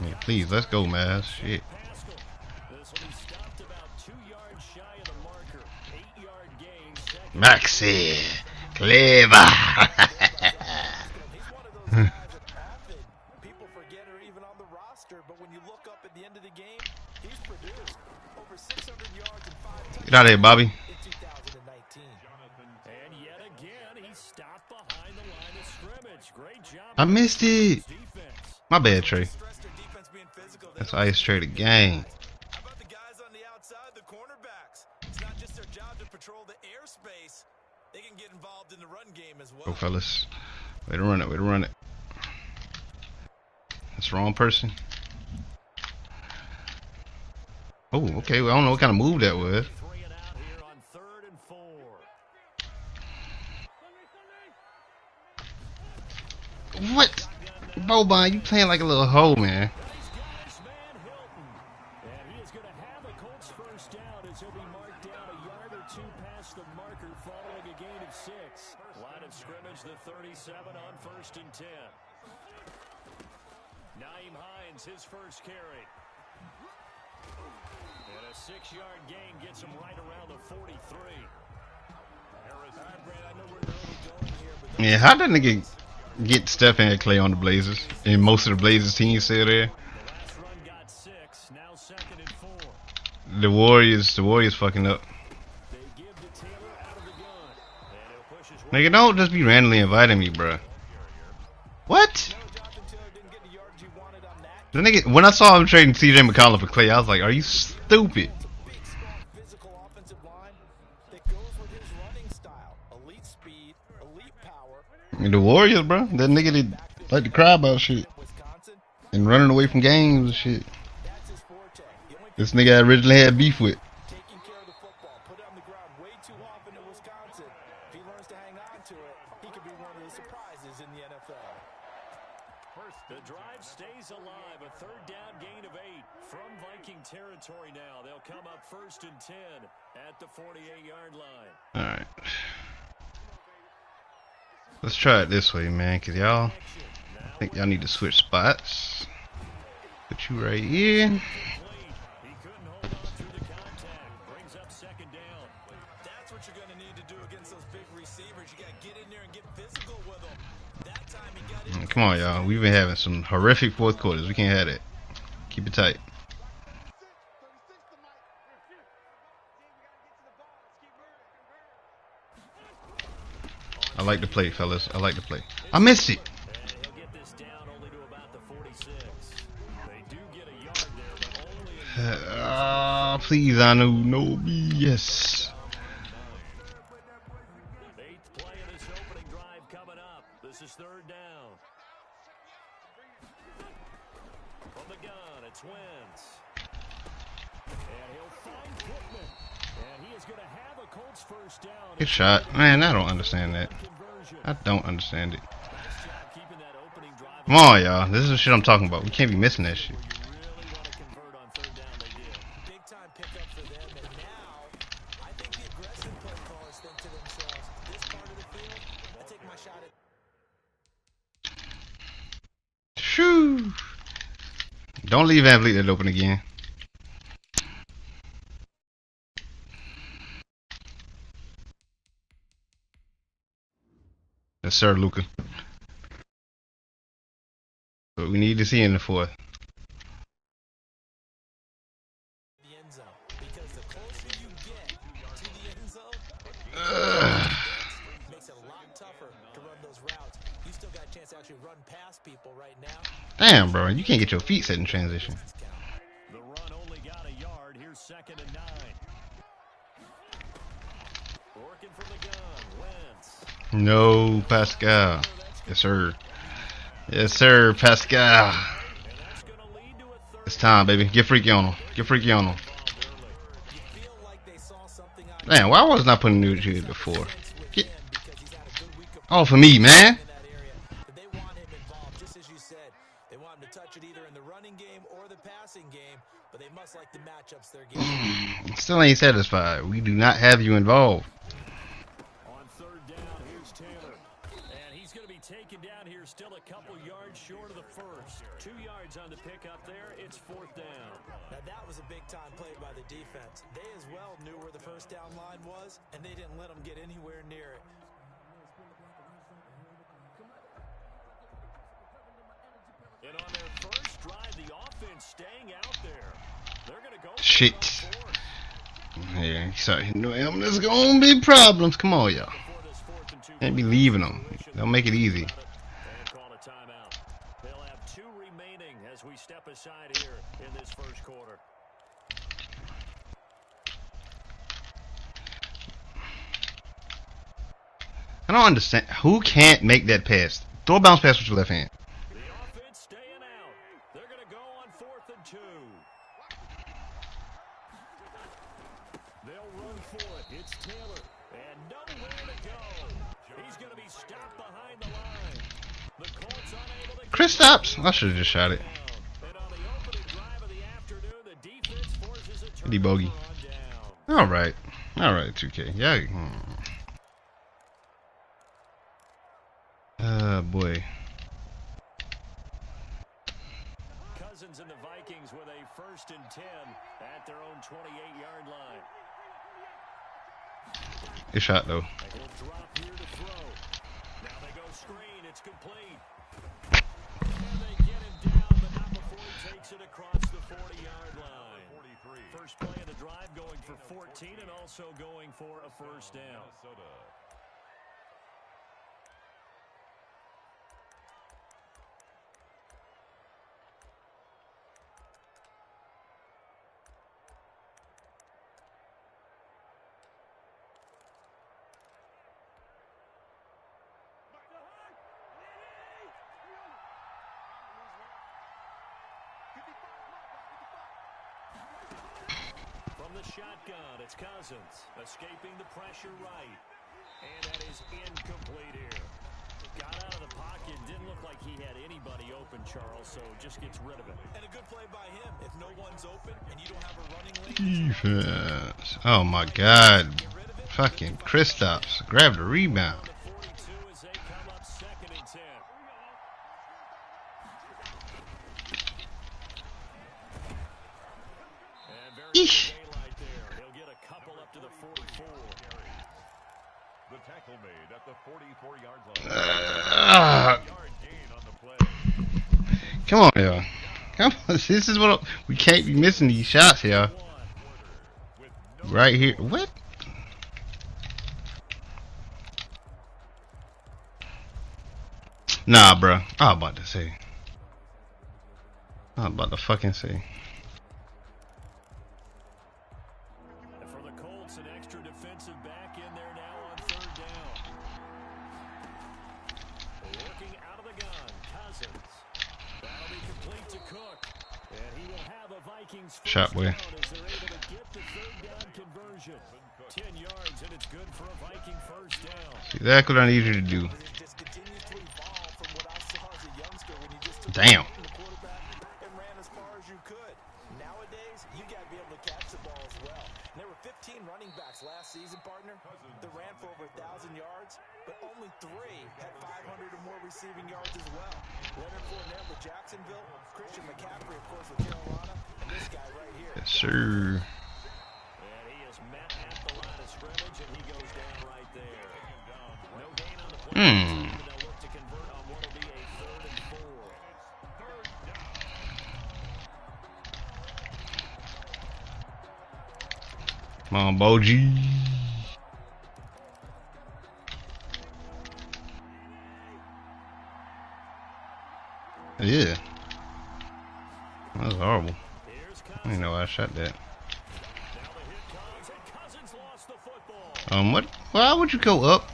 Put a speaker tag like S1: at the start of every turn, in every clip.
S1: Yeah, please, let's go, man. Shit. Maxi. Clever. Get out of here, Bobby. I missed it. My bad, Trey. That's ice Trey the game. Go, fellas. Way to run it. Way to run it. That's the wrong person. Oh, okay. Well, I don't know what kind of move that was. What? Boban, you playing like a little hoe, man.
S2: Line of scrimmage, the 37 on 1st and 10. Nyheim Hines, his first carry. And a 6-yard gain gets him right around the 43.
S1: Yeah, how did nigga get Stephen Clay on the Blazers? And most of the Blazers teams still there. The Warriors fucking up. Nigga, don't just be randomly inviting me, bro. What? The nigga, when I saw him trading CJ McCollum for Clay, I was like, are you stupid? I mean, the Warriors, bro. That nigga did like to cry about shit and running away from games and shit. This nigga I originally had beef with.
S2: The drive stays alive. A 3rd down gain of 8 from Viking territory now. They'll come up 1st and 10 at the 48-yard line.
S1: All right. Let's try it this way, man, cause y'all, I think y'all need to switch spots. Put you right here.
S2: He couldn't hold on through the contact. Brings up 2nd down. That's what you're going to need to do against those big receivers. You got to get in there and get physical with them. That time he got in.
S1: Come on, y'all. We've been having some horrific fourth quarters. We can't have that. Keep it tight. I like to play, fellas. I like to play. I missed it. Please, Anu. No BS.
S2: This is 3rd down. From the gun, it's Wentz. And he'll find Pittman. And he is going to have a Colts first down.
S1: Good shot. Man, I don't understand that. I don't understand it. Come on, y'all. This is the shit I'm talking about. We can't be missing that shit. Shoo! Don't leave Van Vliet that open again. Yes, sir, Luka. But we need to see in the 4th. Damn, bro, you can't get your feet set in transition.
S2: The run only got a yard. Here's 2nd and 9. Working from the gun, Wentz.
S1: No, Pascal. Yes, sir. Yes, sir, Pascal. It's time, baby. Get freaky on him. Get freaky on him. Man, why was I not putting new here before? Get off of me, man. Still ain't satisfied. We do not have you involved.
S2: On 3rd down, here's Here's Taylor. And he's going to be taken down here, still a couple yards short of the first. 2 yards on the pickup there. It's 4th down.
S3: Now that was a big-time play by the defense. They as well knew where the first down line was, and they didn't let them get anywhere near it.
S2: And on their first drive, the offense staying out there. They're going to go.
S1: Shit. Yeah, sorry. No, there's gonna be problems. Come on, y'all. Can't be leaving them. Don't make it easy.
S2: They'll have 2 remaining as we step aside here in this first quarter.
S1: I don't understand. Who can't make that pass? Throw a bounce pass with your left hand.
S2: The offense staying out. They're going to go on 4th and 2. They'll run for it. It's Taylor. And nowhere to go. He's going to be stopped behind the line. The Colts unable to
S1: Chris stops. I should have just shot it.
S2: And on the opening drive of the afternoon, the defense forces a
S1: D bogey.
S2: turnover on down.
S1: Alright. Alright, 2K. Yeah. Boy.
S2: Cousins and the Vikings with a 1st and 10 at their own 28-yard line.
S1: Good shot, though.
S2: He'll drop here to throw. Now they go screen. It's complete. And they get him down, but not before he takes it across the 40-yard line. First play of the drive going for 14 and also going for a 1st down. From the shotgun, it's Cousins escaping the pressure right. And that is incomplete here. Got out of the pocket, didn't look like he had anybody open, Charles, so just gets rid of it.
S3: And a good play by him. If no one's open and you don't have a running lane,
S1: Defense. Oh my god. Fucking Kristaps. Grab the rebound.
S2: The 42 as they come up 2nd and 10. And very good
S1: Eesh.
S2: daylight there. He'll get a couple up to the 44.
S4: The tackle made at the 44-yard line. Yard gain on the play.
S1: Come on, y'all. Come on. This is what we can't be missing these shots here. Right here. What? Nah, bro. I was about to say. I was about to fucking say.
S2: And for the Colts, an extra defensive back in there now on 3rd down. Working out of the gun, Cousins. That'll be complete to Cook. And he will have a Vikings first
S1: Shot, boy.
S2: down as they're able to get the 3rd down conversion. 10 yards, and it's good for a Viking first down.
S1: Exactly what I need you to do.
S3: it just continues to evolve from what I saw as a youngster when you just took
S1: Damn.
S3: the quarterback and ran as far as you could. Nowadays, you got to be able to catch the ball as well. And there were 15 running backs last season, partner, that ran for over 1,000 yards, but only 3 had 500 or more receiving yards as well. Leonard Fournette with Jacksonville, Christian McCaffrey, of course, with Carolina, and this guy right here.
S1: Yes, sir.
S2: And he is met at the line of scrimmage, and he goes down right there. No gain on the play. And they'll look to convert on what will be a 3rd and 4.
S1: Come on, Boji. Yeah. That was horrible.
S2: Here's
S1: I didn't know I shot that.
S2: Now the hit comes, and Cousins lost the football.
S1: What? Why would you go up?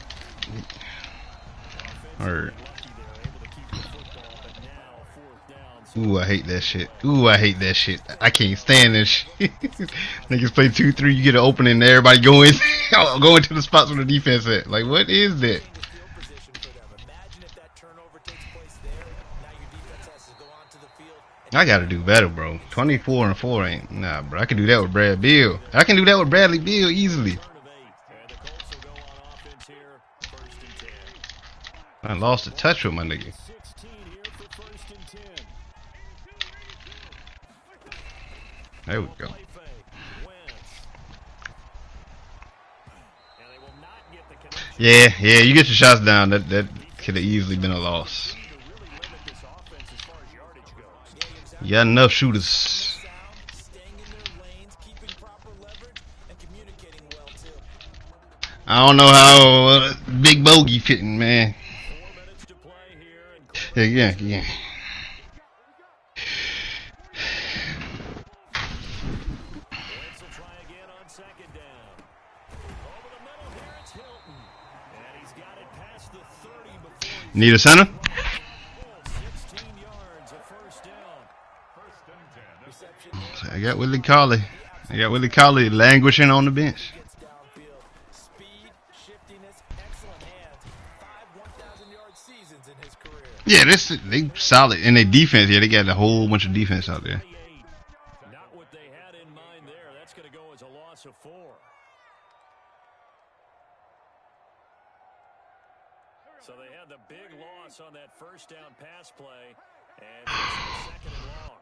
S1: Or,
S2: Lucky they're able to keep the football, but now 4th down. So
S1: ooh, I hate that shit. Ooh, I hate that shit. I can't stand this shit. Niggas play 2-3, you get an opening, and everybody go into the spots where the defense at. Like, what is that?
S3: The field position for them. Imagine if that turnover takes place there. Now your defense has to go onto the field.
S1: I gotta do better, bro. 24-4 ain't. Nah, bro. I can do that with Brad Beal. I can do that with Bradley Beal easily.
S2: turn of 8. And the Colts will go on offense here, 1st and 10.
S1: I lost a touch with my nigga.
S2: 16 here for first and 10.
S1: There we go.
S2: Play fake. Wentz. And they will not get the connection.
S1: Yeah, you get your shots down. That could have easily been a loss.
S2: To really limit this offense as far as yardage goes.
S1: You got enough shooters.
S3: Sound, staying in their lanes, keeping proper leverage, and communicating well too.
S1: I don't know how Big Bogey fitting, man.
S2: 4 minutes to play here. And
S1: Yeah.
S2: Wentz will try again on second down. Over the middle here, it's Hilton. And he's got it past the 30 before he's
S1: Need a center?
S2: 16 yards, a first down.
S4: First and 10.
S3: Reception
S1: I got Willie Colley languishing on the bench.
S3: gets downfield. Speed, shiftiness, excellent hands. 5 1,000-yard seasons in his career.
S1: Yeah, they solid. And their defense, yeah, they got a whole bunch of defense out there.
S2: 28. Not what they had in mind there. That's going to go as a loss of 4. So they had the big loss on that first down pass play. And second and long.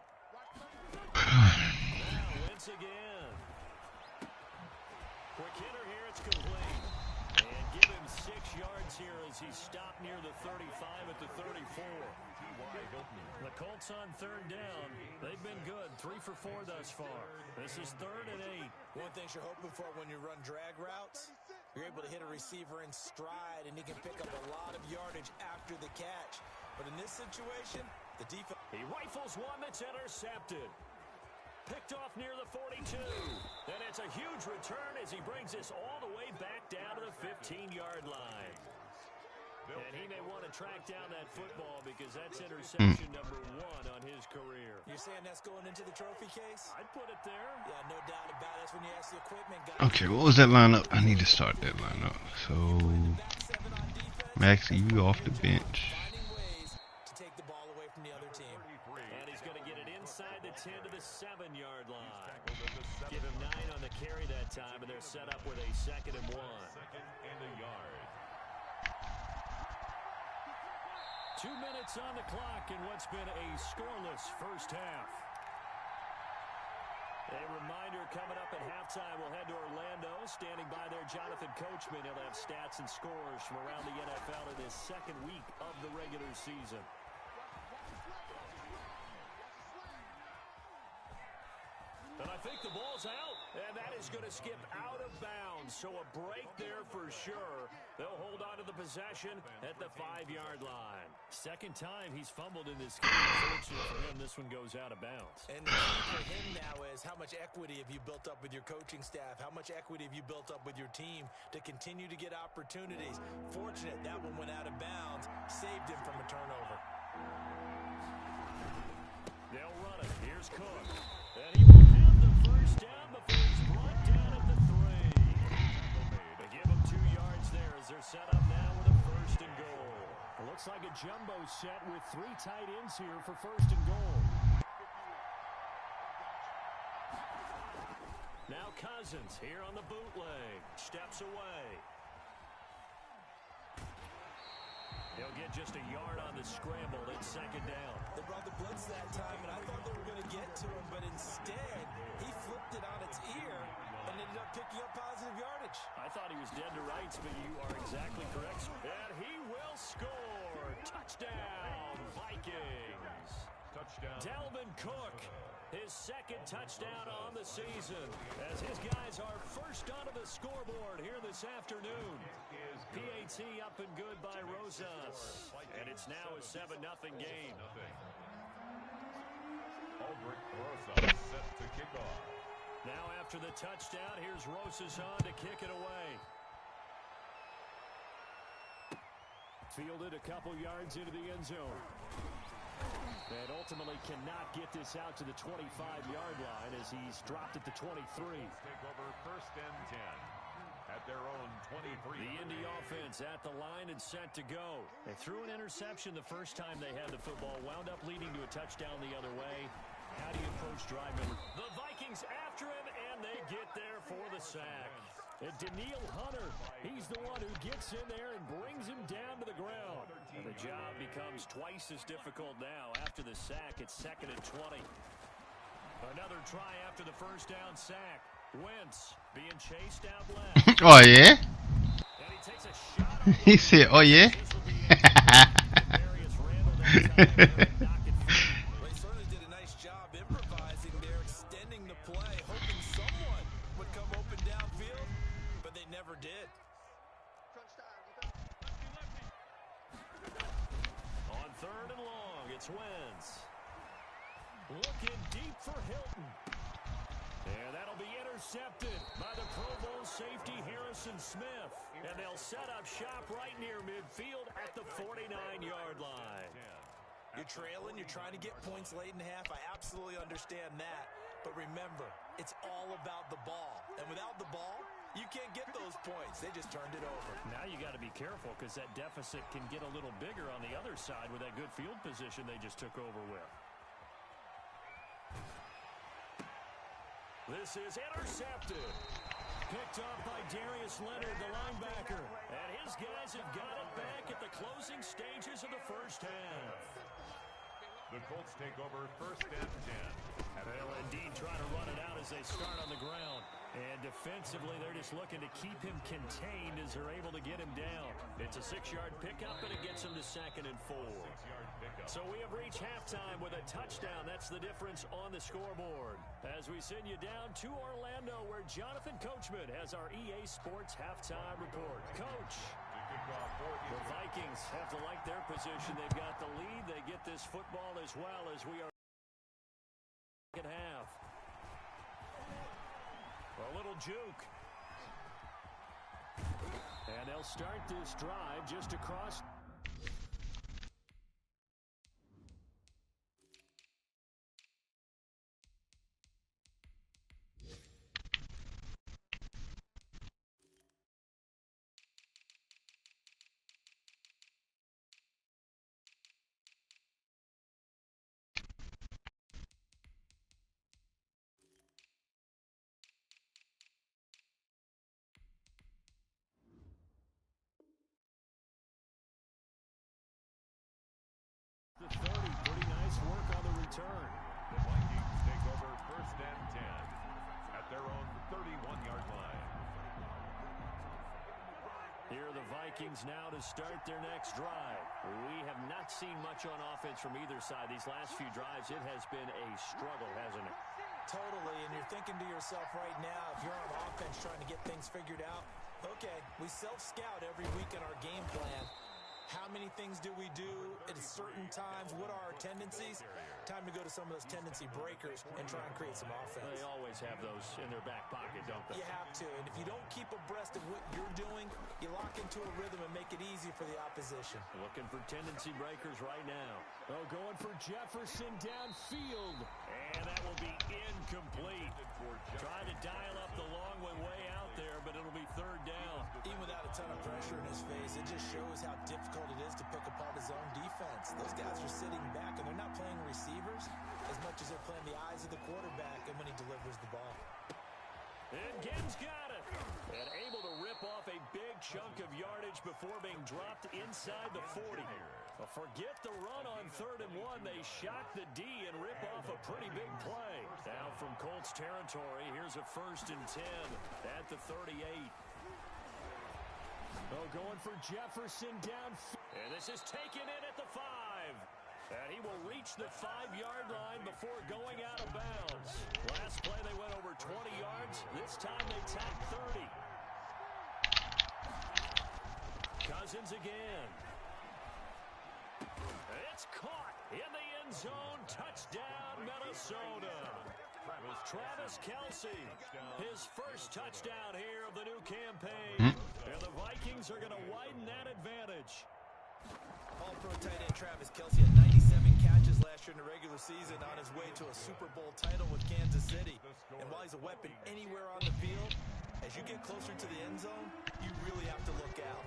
S2: Now Wentz again. Quick hitter here, it's complete. And give him 6 yards here as he stopped near the 35 at the 34. The Colts on third down. They've been good. 3 for 4 thus far. This is 3rd and 8.
S3: One thing you're hoping for when you run drag routes, you're able to hit a receiver in stride, and he can pick up a lot of yardage after the catch. But in this situation, the defense...
S2: He rifles one that's intercepted. Picked off near the 42. And it's a huge return as he brings this all the way back down to the 15-yard line. And he may want to track down that football because that's interception number 1 on his career.
S3: You're saying that's going into the trophy case?
S2: I'd put it there.
S3: Yeah, no doubt about it. That's when you ask the equipment guy.
S1: Okay, what was that lineup? I need to start that lineup. So,
S3: Back 7 on defense.
S1: Maxie, you off the bench.
S3: Finding ways to take the ball away from the other team.
S2: And he's going to get it inside the 10 to the 7-yard line. Give him 9 on the carry that time, and they're set up with a 2nd and 1.
S4: Second and a yard.
S2: 2 minutes on the clock in what's been a scoreless first half. A reminder coming up at halftime, we'll head to Orlando. Standing by there, Jonathan Coachman. He'll have stats and scores from around the NFL in his 2nd week of the regular season. And I think the ball's out, and that is going to skip out of bounds. So a break there for sure. They'll hold on to the possession at the 5-yard line. 2nd time he's fumbled in this game. Fortunately for him, this one goes out of bounds.
S3: And the key for him now is how much equity have you built up with your coaching staff? How much equity have you built up with your team to continue to get opportunities? Fortunate that one went out of bounds, saved him from a turnover.
S2: They'll run it. Here's Cook. And he will have the first down before he's brought down at the 3. They give him 2 yards there as they're set up now with a 1st and goal. It looks like a jumbo set with 3 tight ends here for 1st and goal. Now Cousins here on the bootleg. Steps away. He'll get just a yard on the scramble. It's 2nd down.
S3: They brought the blitz that time, and I thought they were going to get to him, but instead, he flipped it on its ear and ended up picking up positive yardage.
S2: I thought he was dead to rights, but you are exactly correct. And he will score. Touchdown, Vikings.
S4: Touchdown.
S2: Dalvin Cook, his 2nd touchdown on the season, as his guys are first onto the scoreboard here this afternoon. PAT up and good by Rosas, and it's now a 7-0 game.
S4: Aldrich Rosas set to kick off.
S2: Now after the touchdown, here's Rosas on to kick it away. Fielded a couple yards into the end zone. And ultimately cannot get this out to the 25-yard line as he's dropped at the 23.
S4: Take over 1st and 10 at their own 23.
S2: The Indy offense at the line and set to go. They threw an interception the first time they had the football, wound up leading to a touchdown the other way. How do you approach drive number? The Vikings after him, and they get there for the sack. And Danielle Hunter, he's the one who gets in there and brings him down to the ground. The job becomes twice as difficult now. After the sack, it's 2nd and 20. Another try after the first down sack. Wentz being chased out left.
S1: Oh yeah.
S2: And he takes a shot.
S1: He said, "Oh yeah."
S2: Darius Randall that time knock it free.
S3: Well, he certainly did a nice job improvising there, extending the play, hoping someone would come open downfield, but they never did.
S2: On 3rd and long, it's Wentz. Looking deep for Hilton. And that'll be intercepted by the Pro Bowl safety Harrison Smith. And they'll set up shop right near midfield at the 49-yard line.
S3: You're trailing, you're trying to get points late in half. I absolutely understand that. But remember, it's all about the ball. And without the ball, you can't get those points. They just turned it over.
S2: Now you got to be careful because that deficit can get a little bigger on the other side with that good field position they just took over with. This is intercepted. Picked off by Darius Leonard, the linebacker. And his guys have got it back at the closing stages of the first half.
S4: The Colts take over 1st and 10.
S2: And they'll indeed try to run it out as they start on the ground. And defensively, they're just looking to keep him contained as they're able to get him down. It's a 6-yard pickup, and it gets him to 2nd and 4. So we have reached halftime with a touchdown. That's the difference on the scoreboard. As we send you down to Orlando, where Jonathan Coachman has our EA Sports halftime report. Coach, the Vikings have to like their position. They've got the lead. They get this football as well as we are in half. A little juke. And they'll start this drive just across. The 30, pretty nice work on the return.
S4: The Vikings take over 1st and 10 at their own 31-yard line.
S2: Here are the Vikings now to start their next drive. We have not seen much on offense from either side. These last few drives, it has been a struggle, hasn't it?
S3: Totally, and you're thinking to yourself right now, if you're on offense trying to get things figured out, okay, we self-scout every week in our game plan. How many things do we do at certain times? What are our tendencies? Time to go to some of those tendency breakers and try and create some offense.
S2: They always have those in their back pocket, don't they?
S3: You have to, and if you don't keep abreast of what you're doing, you lock into a rhythm and make it easy for the opposition.
S2: Looking for tendency breakers right now. Oh, going for Jefferson downfield. And that will be incomplete. Trying to dial up the long one way out there, but it'll be 3rd down.
S3: Even without a ton of pressure in his face, it just shows how difficult it is to pick apart his own defense. Those guys are sitting back, and they're not playing receivers as much as they're playing the eyes of the quarterback and when he delivers the ball.
S2: And Gibbs got it. And able to rip off a big chunk of yardage before being dropped inside the 40. Well, forget the run on 3rd and 1. They shock the D and rip off a pretty big play. Now from Colts territory, here's a 1st and 10 at the 38. Oh, going for Jefferson down. And this is taken in at the 5. And he will reach the 5-yard line before going out of bounds. Last play they went over 20 yards. This time they tack 30. Cousins again. It's caught in the end zone. Touchdown, Minnesota. Travis Kelce, his first touchdown here of the new campaign. And the Vikings are going to widen that advantage.
S3: All-pro tight end Travis Kelce had 97 catches last year in the regular season on his way to a Super Bowl title with Kansas City. And while he's a weapon anywhere on the field, as you get closer to the end zone, you really have to look out.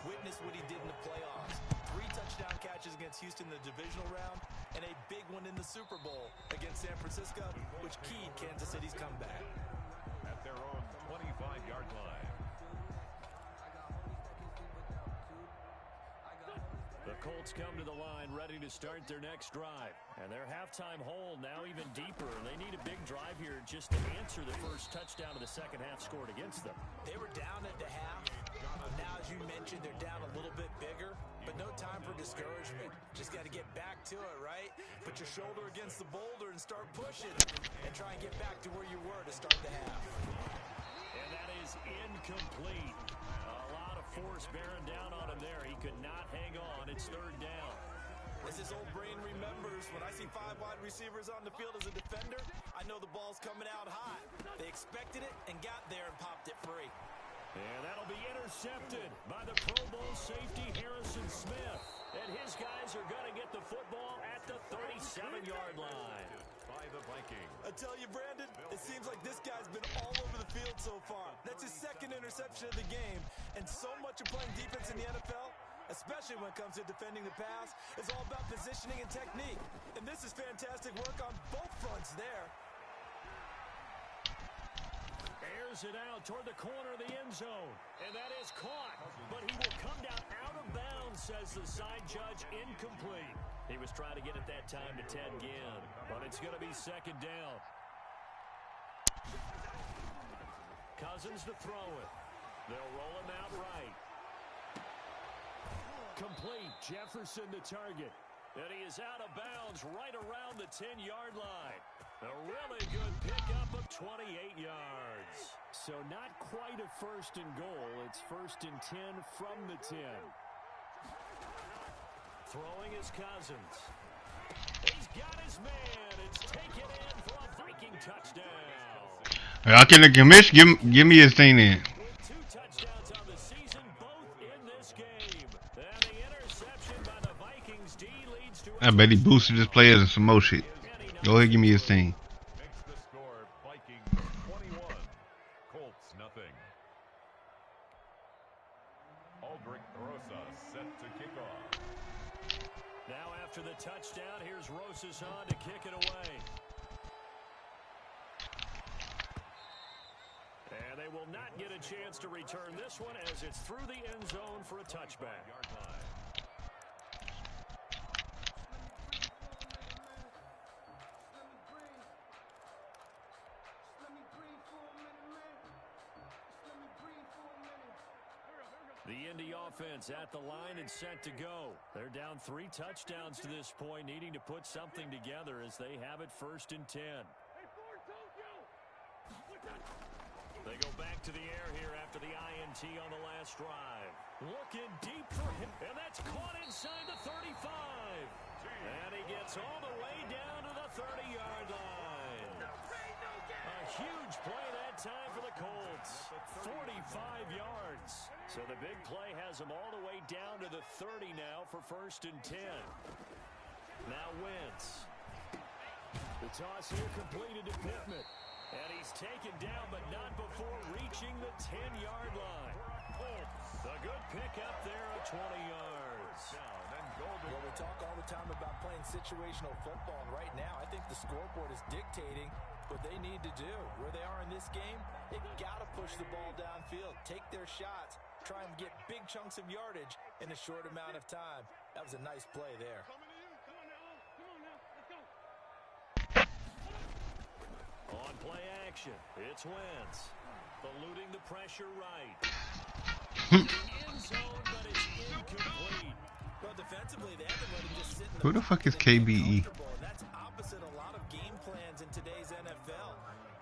S3: Witness what he did in the playoffs. 3 touchdown catches against Houston in the divisional round, and a big one in the Super Bowl against San Francisco, which keyed Kansas City's comeback.
S4: At their own 25-yard line.
S2: The The Colts come to the line ready to start their next drive. And their halftime hole now even deeper. They need a big drive here just to answer the first touchdown of the second half scored against them.
S3: They were down at the half. Now, as you mentioned, they're down a little bit bigger, but no time for discouragement. Just got to get back to it, right? Put your shoulder against the boulder and start pushing and try and get back to where you were to start the half.
S2: And that is incomplete. A lot of force bearing down on him there. He could not hang on. It's third down.
S3: As his old brain remembers, when I see 5 wide receivers on the field as a defender, I know the ball's coming out hot. They expected it and got there and popped it free.
S2: And that'll be intercepted by the Pro Bowl safety Harrison Smith. And his guys are going to get the football at the 37-yard line.
S4: By the Vikings.
S3: I tell you, Brandon, it seems like this guy's been all over the field so far. That's his second interception of the game. And so much of playing defense in the NFL, especially when it comes to defending the pass, is all about positioning and technique. And this is fantastic work on both fronts there.
S2: Airs it out toward the corner of the end zone. And that is caught. But he will come down out of bounds, says the side judge. Incomplete. He was trying to get it that time to Ted Ginn. But it's going to be second down. Cousins to throw it. They'll roll him out right. Complete. Jefferson to target. And he is out of bounds right around the 10-yard line. A really good pickup of 28 yards. So not quite a first and goal. It's first and 10 from the 10. Throwing is Cousins. He's got his man. It's taken in for a Viking touchdown.
S1: I can the commission give me his thing then.
S2: With 2 touchdowns on the season, both in this game. And the interception by the Vikings D leads to
S1: I bet he boosted his players and some more shit. Go ahead, give me his thing.
S4: Makes the score Vikings 21, Colts nothing. Aldrich Rosas set to kick off.
S2: Now after the touchdown, here's Rosas on to kick it away. And they will not get a chance to return this one as it's through the end zone for a touchback.
S4: Yard line.
S2: The Indy offense at the line and set to go. They're down 3 touchdowns to this point, needing to put something together as they have it first and 10. They go back to the air here after the INT on the last drive. Looking deep for him, and that's caught inside the 35. And he gets all the way down to the 30-yard line. A huge play that time for the Colts. 45 yards. So the big play has them all the way down to the 30 now for first and 10. Now Wentz. The toss here completed to Pittman. And he's taken down, but not before reaching the 10-yard line. A good pickup there of 20 yards.
S3: Well, we talk all the time about playing situational football, and right now I think the scoreboard is dictating what they need to do. Where they are in this game, they got to push the ball downfield, take their shots, try and get big chunks of yardage in a short amount of time. That was a nice play there.
S2: On play action, it's Wentz. Eluding the pressure right. End zone, but it's incomplete.
S3: Well, defensively, they haven't let him just sit in
S1: Who the fuck is KBE?
S3: That's opposite a lot of game plans in today's NFL.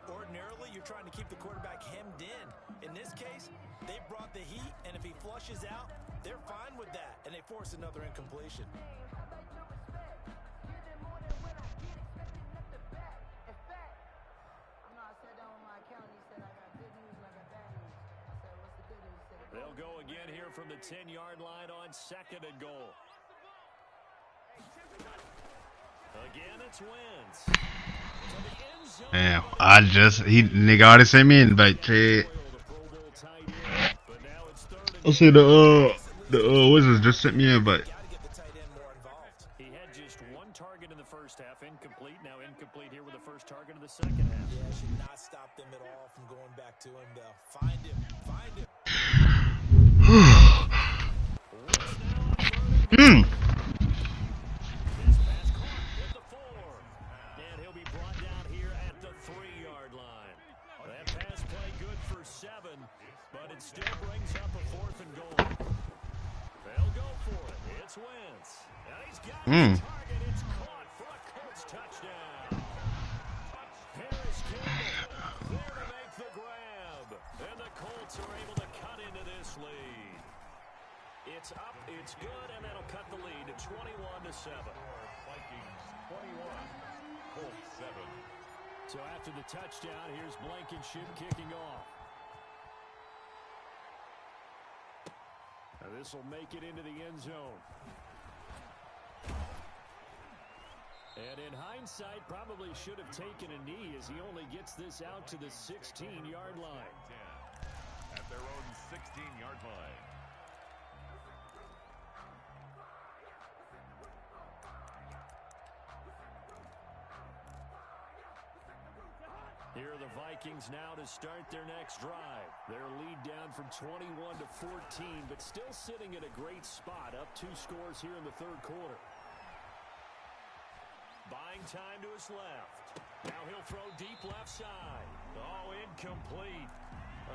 S3: Ordinarily, you're trying to keep the quarterback hemmed in. In this case, they brought the heat, and if he flushes out, they're fine with that, and they force another incompletion.
S2: They'll go again here from the 10-yard line on second and goal. Again, it's Wentz. To the end zone.
S1: Damn, nigga already sent me an invite, Chad.
S2: But now it's third and
S1: I see the Wizards just sent me an invite.
S3: Got to get the tight end more involved.
S2: He had just 1 target in the first half, incomplete. Now incomplete here with the first target of the second half.
S3: Yeah, should not stop them at all from going back to him, though. Find him. Find him.
S2: Colts wins. And he's got
S1: Mm.
S2: his target. It's caught for a Colts touchdown. Harris Campbell there to make the grab. And the Colts are able to cut into this lead. It's up, it's good, and that'll cut the lead to 21-7.
S4: Vikings 21, Colts 7.
S2: So after the touchdown, here's Blankenship kicking off. This will make it into the end zone. And in hindsight, probably should have taken a knee as he only gets this out to the 16-yard line.
S4: 10 at their own 16-yard line.
S2: Here are the Vikings now to start their next drive. Their lead down from 21 to 14, but still sitting at a great spot, up 2 scores here in the third quarter. Buying time to his left. Now he'll throw deep left side. Oh, incomplete.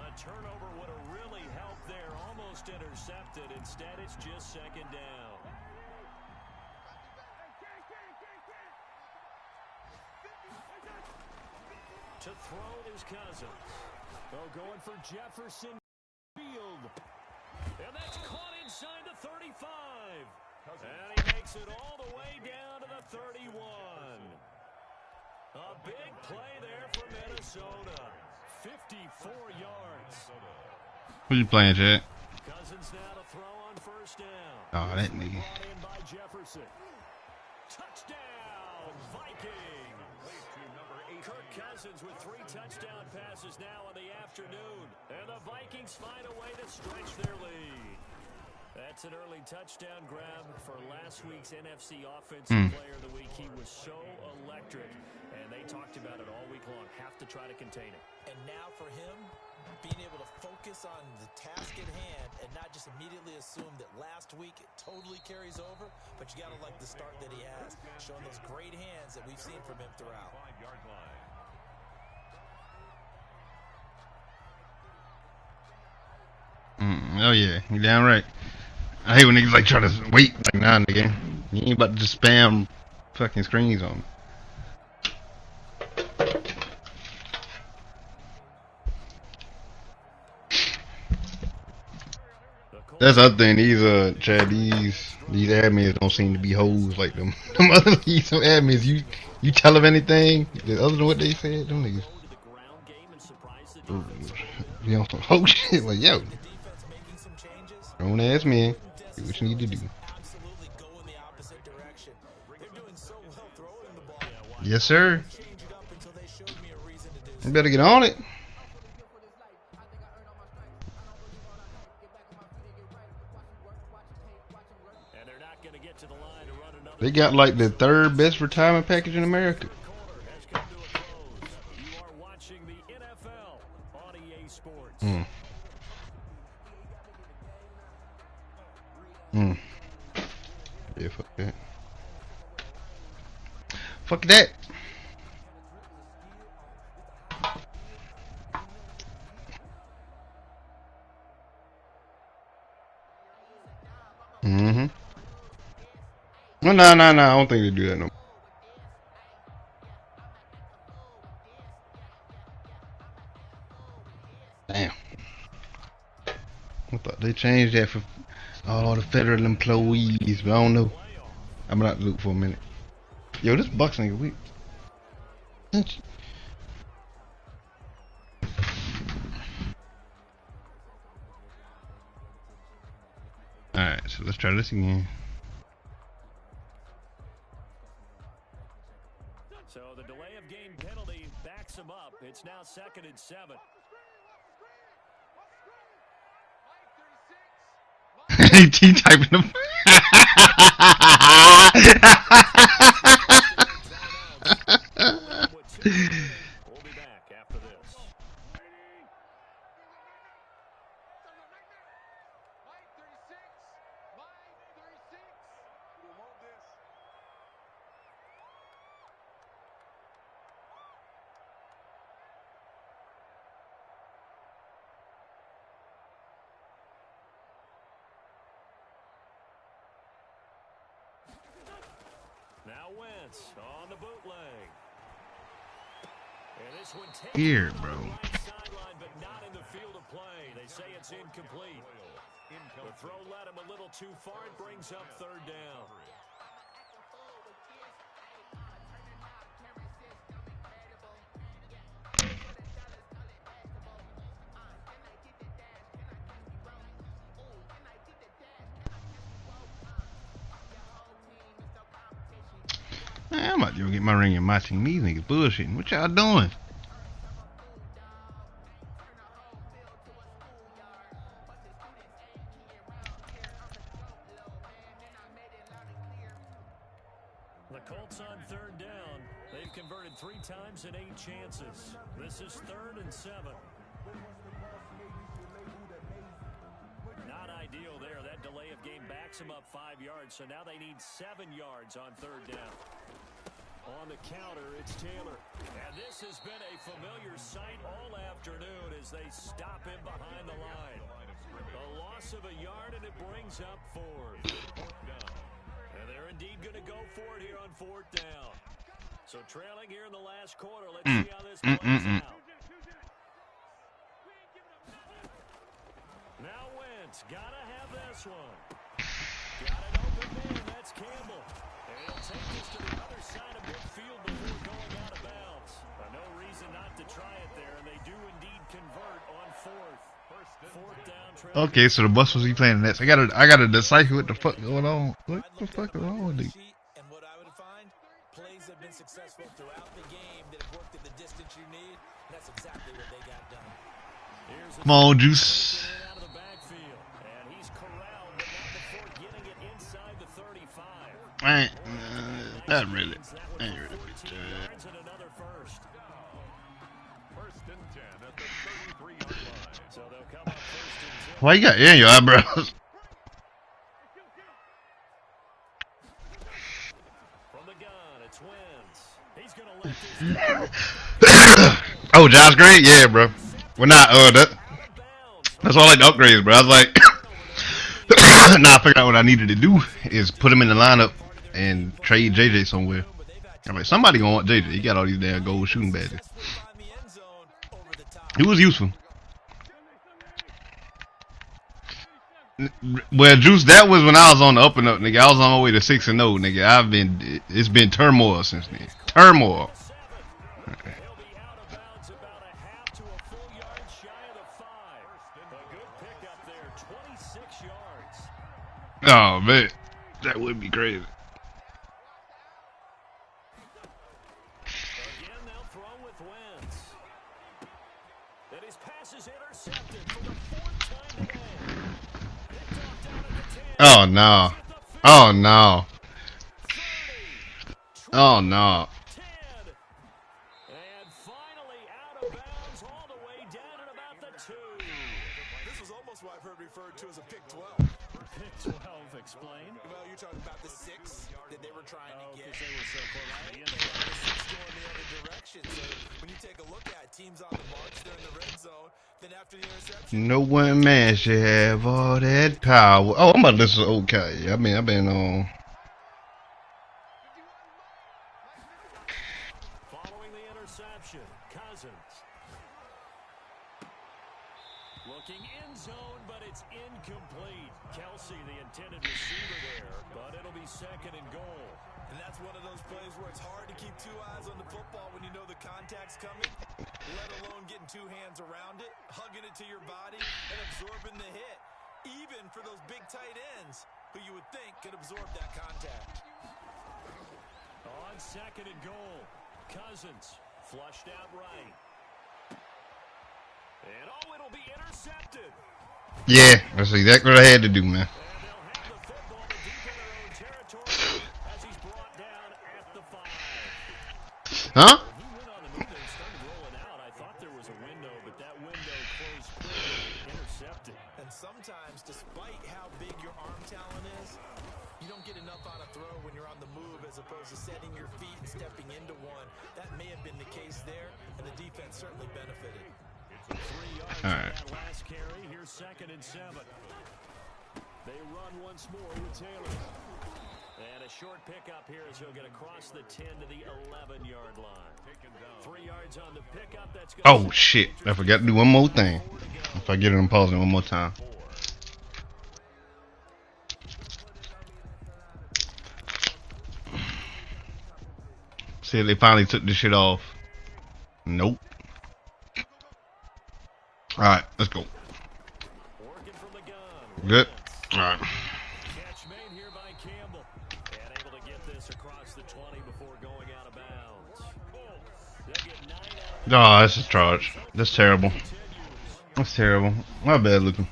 S2: A turnover would have really helped there. Almost intercepted. Instead, it's just second down. To throw is Cousins. Oh, going for Jefferson Field. And that's caught inside the 35. And he makes it all the way down to the 31. A big play there for Minnesota. 54 yards.
S1: Who you playing, Chad?
S2: Cousins now to throw on first down.
S1: Oh, that nigga.
S2: Brought in by Jefferson. Touchdown, Viking. Kirk Cousins with 3 touchdown passes now in the afternoon. And the Vikings find a way to stretch their lead. That's an early touchdown grab for last week's NFC Offensive Player of the Week. He was so electric, and they talked about it all week long. Have to try to contain it.
S3: And now for him, being able to focus on the task at hand and not just immediately assume that last week it totally carries over, but you got to like the start that he has, showing those great hands that we've seen from him throughout.
S4: 5-yard line.
S1: Oh yeah, you damn right. I hate when niggas like try to wait like nah, nigga. You ain't about to just spam fucking screens on me. That's the other thing. These admins don't seem to be hoes like them. Them other some admins, you tell them anything other than what they said. Them niggas, you know, some hoe shit. Like yo,
S3: The defense making some changes.
S1: grown ass man, do what you need to do.
S3: Absolutely go in the opposite direction. They're doing so well throwing the ball.
S1: Yes, sir.
S3: Change it up until they showed me a reason to do
S1: You
S3: so.
S1: better get on it.
S2: And they're not going to get to the line to run another.
S1: They got like the 3rd best retirement package in America.
S2: Quarter has come to a close. You are watching the NFL on EA Sports.
S1: Yeah, fuck that. Fuck that. No, no, no, no. I don't think they do that no more. Damn. I thought they changed that for all the federal employees, but I don't know. I'm gonna have to look for a minute. Yo, this Bucks nigga weak. Alright, so let's try this again.
S2: So the delay of game penalty backs him up. It's now 2nd and 7.
S1: He typing them.
S2: We'll be back after this. Wentz on the bootleg. And this one takes
S1: Here,
S2: it on
S1: bro.
S2: the right sideline, but not in the field of play. They say it's incomplete. The throw led him a little too far. It brings up third down.
S1: Man, I'm about to go get my ring and my team. These niggas bullshitting. What y'all doing?
S2: The Colts on third down. They've converted 3 times in 8 chances. This is 3rd and 7. Not ideal there. That delay of game backs them up 5 yards, so now they need 7 yards on third down. On the counter, it's Taylor. And this has been a familiar sight all afternoon as they stop him behind the line. A loss of a yard, and it brings up 4th. And they're indeed going to go for it here on 4th down. So trailing here in the last quarter. Let's see how this plays out. Now Wentz, gotta have this one. Got an open man, that's Campbell. And he'll take this to the other side of midfield before going out of bounds. No reason not to try it there, and they do indeed convert on 4th. 4th down.
S1: Okay, so the bus was he playing next. I gotta decipher what the fuck going on. What the fuck is wrong with these?
S3: And what I would find, plays have been successful throughout the game that have worked at the distance you need. That's exactly what they got done.
S1: Come on, Juice.
S2: Out of the backfield, and he's corralled, but not before getting it inside the 35.
S1: Not really. Ain't really.
S2: Yards and another first.
S4: 1st and 10 at the 33-yard line.
S2: So they'll come up 1st and 10.
S1: Why you got air in your eyebrows?
S2: From the gun, it's Wentz. He's going to let this
S1: Oh, Josh Gray? Yeah, bro. We're not, that's all like the upgrades, bro. I was like, nah, I figured out what I needed to do is put him in the lineup and trade JJ somewhere. I'm like, somebody gonna want JJ. He got all these damn gold shooting badges. He was useful. Well, Juice, that was when I was on the up and up, nigga. I was on my way to 6-0, nigga. It's been turmoil since then. Turmoil.
S2: He'll be out of bounds about a half to a full yard shy of the 5. A good pickup there, 26 yards.
S1: Oh, man. That would be crazy.
S2: Again, they'll throw with Wentz. And his pass is intercepted for the 4th time today. Picked off down at the 10.
S1: Oh, no. Oh, no. Oh, no.
S2: 10. And finally out of bounds all the way down at about the 2.
S3: This was almost what I've heard referred to as a pick 12.
S2: Pick 12, explain.
S3: Well, you're talking about the 6 that they were trying to get.
S2: Because they were so close to the end
S3: And
S2: zone.
S3: the 6 going the other direction. So when you take a look at teams on the march, they're in the red zone. Then after the interception,
S1: No one man should have all that power. Oh, I'm about to listen to OK. I've been on.
S2: Following the interception, Cousins. Looking in zone, but it's incomplete. Kelsey, the intended receiver there, but it'll be 2nd and goal.
S3: and that's one of those plays where it's hard to keep 2 eyes on the football when you know the contact's coming, let alone getting 2 hands around it, hugging it to your body, and absorbing the hit. Even for those big tight ends who you would think could absorb that contact.
S2: On 2nd and goal, Cousins flushed out right. And it'll be intercepted.
S1: Yeah, that's exactly what I had to do, man.
S2: And they'll have the football to deep in their own territory as he's brought down at the 5.
S1: Huh?
S2: He went on the move and started rolling out. I thought there was a window, but that window closed quickly. Intercepted.
S3: And sometimes, despite how big your arm talent is, you don't get enough on a throw when you're on the move as opposed to setting your feet and stepping into one. That may have been the case there, and the defense certainly benefited.
S2: 3 yards
S1: All
S2: on
S1: right.
S2: that last carry. Here's 2nd and 7. They run once more with Taylor. And a short pickup here as he'll get across the 10 to the 11-yard line. 3 yards on the pickup. That's gonna
S1: Oh shit! I forgot to do one more thing. If I get it on pause one more time. See if they finally took this shit off. Nope. Alright, let's go.
S2: working from the gun.
S1: Good. Alright.
S2: Catch made here by Campbell. And able to get this across the 20 before going out of bounds. They'll get 9 out of
S1: Oh, this is trash. That's terrible. That's terrible. My bad, looking.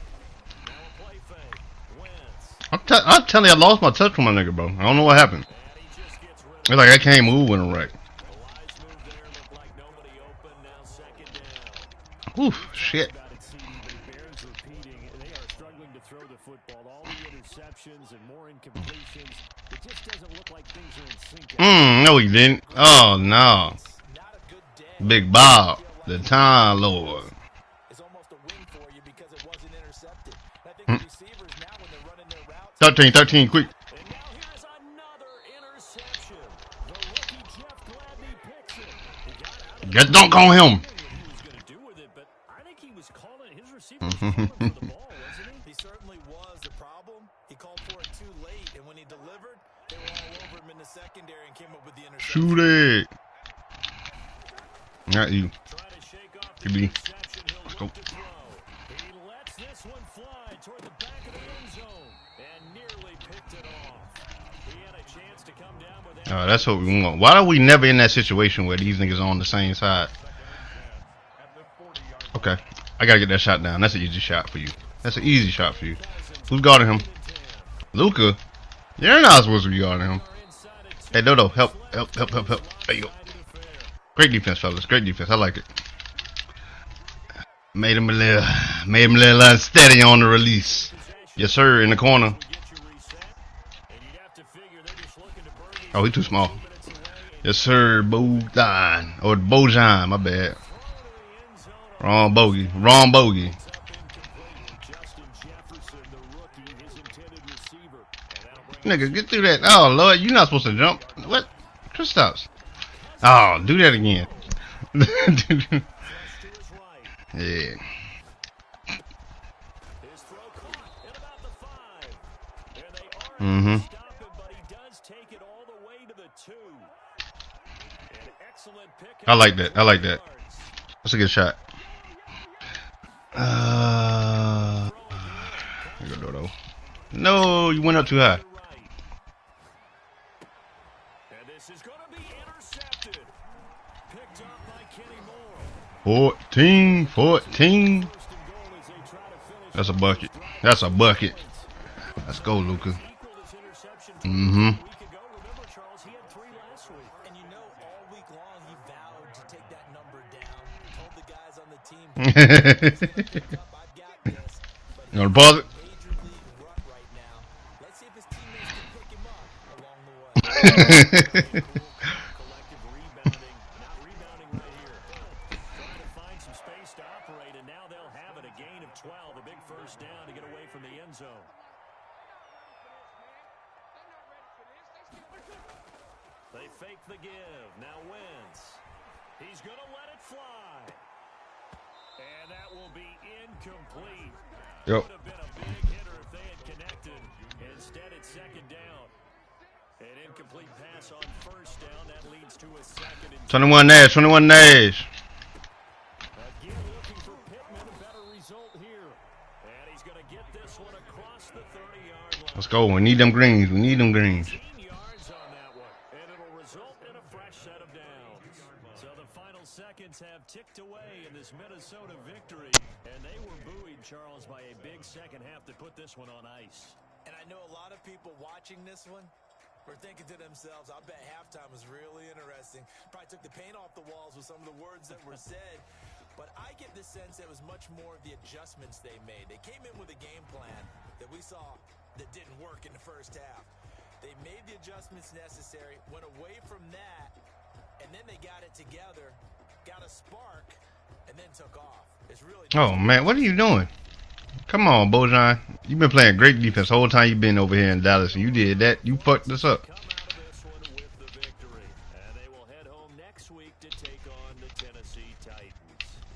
S2: now a play fake. Wentz.
S1: I'm telling you, I lost my touch from my nigga, bro. I don't know what happened.
S2: And he just gets rid of
S1: It's like I can't move when I'm right.
S2: the wise move there. Looked like nobody open. Now second down.
S1: Oof, shit.
S2: About it, CD, but it bears repeating. They are struggling to throw the football. All the interceptions and more incompletions. It just doesn't look like things are in sync.
S1: No, he didn't. Oh, no.
S3: Not a good day.
S1: Big Bob, the time lord.
S3: It's almost a win for you because it wasn't intercepted. I think the receivers now when they're running their routes.
S1: 13, quick.
S2: And now here's another interception. The rookie Jeff Gladney picks it. He got out of
S1: Just don't call him.
S2: what he was going to do with it, but I think he was calling his receiver was calling for the ball, wasn't he?
S3: He certainly was. The problem, he called for it too late, and when he delivered, they were all over him in the secondary and came up with the interception.
S1: Shoot it. Not you.
S2: Trying to shake off
S1: Could
S2: the
S1: be.
S2: interception. He'll
S1: go.
S2: look to throw. He lets this one fly toward the back of the end zone and nearly picked it off. He had a chance to come down with that.
S1: That's what we want. Why are we never in that situation where these niggas are on the same side? Okay. I gotta get that shot down. That's an easy shot for you. That's an easy shot for you. Who's guarding him? Luka? You're not supposed to be guarding him. Hey, Dodo, help. There you go. Great defense, fellas. Great defense. I like it. Made him a little unsteady on the release. Yes, sir, in the corner. Oh, he too small. Yes, sir, Bojan. Or Bojan, my bad. Wrong bogey. Wrong bogey. Nigga, get through that. Oh, Lord, you're not supposed to jump. What? Kristaps. Oh, do that again. Yeah. Mm-hmm. I like that. I like that. That's a good shot. Here you go, Dodo. No, you went up too high.
S2: And this is going to be intercepted. Picked up by Kenny Moore.
S1: 14. That's a bucket. That's a bucket. Let's go, Luka. Mm-hmm.
S2: He had 3 last week.
S3: And you know, all week long he vowed to take that number down. Told the guys on the team, I've got this. But
S1: You want to pause it?
S3: major league rut right now. Let's see if his teammates can pick him up along the way.
S2: Collective rebounding. Not rebounding right here. Trying to find some space to operate, and now they'll have it. A gain of 12. A big first down to get away from the end zone. They fake the give. Now Wentz. He's going to let it fly. And that will be incomplete.
S1: Yep.
S2: Would have been a big hitter if they had connected. Instead, it's second down. An incomplete pass on first down. That leads to a second and
S1: 21 Nash. 21 Nash.
S2: again looking for Pittman. A better result here. And he's going to get this one across the 30-yard line.
S1: Let's go. We need them greens. We need them greens.
S2: 15 yards on that one. And it'll result in a fresh set of downs. So the final seconds have ticked away in this Minnesota victory. And they were buoyed, Charles, by a big second half to put this one on ice.
S3: And I know a lot of people watching this one were thinking to themselves, I bet halftime was really interesting. Probably took the paint off the walls with some of the words that were said. But I get the sense that it was much more of the adjustments they made. They came in with a game plan that we saw that didn't work in the first half. They made the adjustments necessary, went away from that, and then they got it together, got a spark, and then took off. It's really
S1: Oh, man. What are you doing? Come on, Bojan. You've been playing great defense the whole time you've been over here in Dallas, and you did that. You fucked us up.
S2: Come out of this one with the victory. And they will head home next week to take on the Tennessee Titans.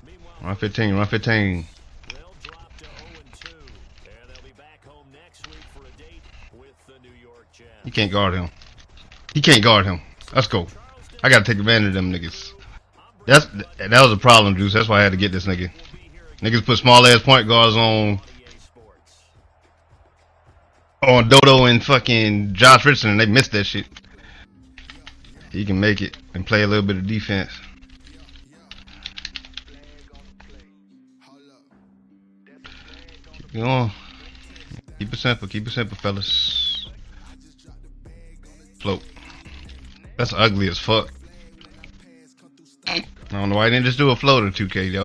S2: Meanwhile,
S1: Run 15, run 15.
S2: they'll drop to 0-2. And they'll be back home next week for a date with the New York Jets.
S1: He can't guard him. He can't guard him. Let's go. I gotta take advantage of them niggas. That was a problem, Juice. That's why I had to get this nigga. Niggas put small ass point guards on Dodo and fucking Josh Richardson, and they missed that shit. He can make it and play a little bit of defense. Keep going. Keep it simple, fellas. Float. That's ugly as fuck. I don't know why they didn't just do a floater 2K. That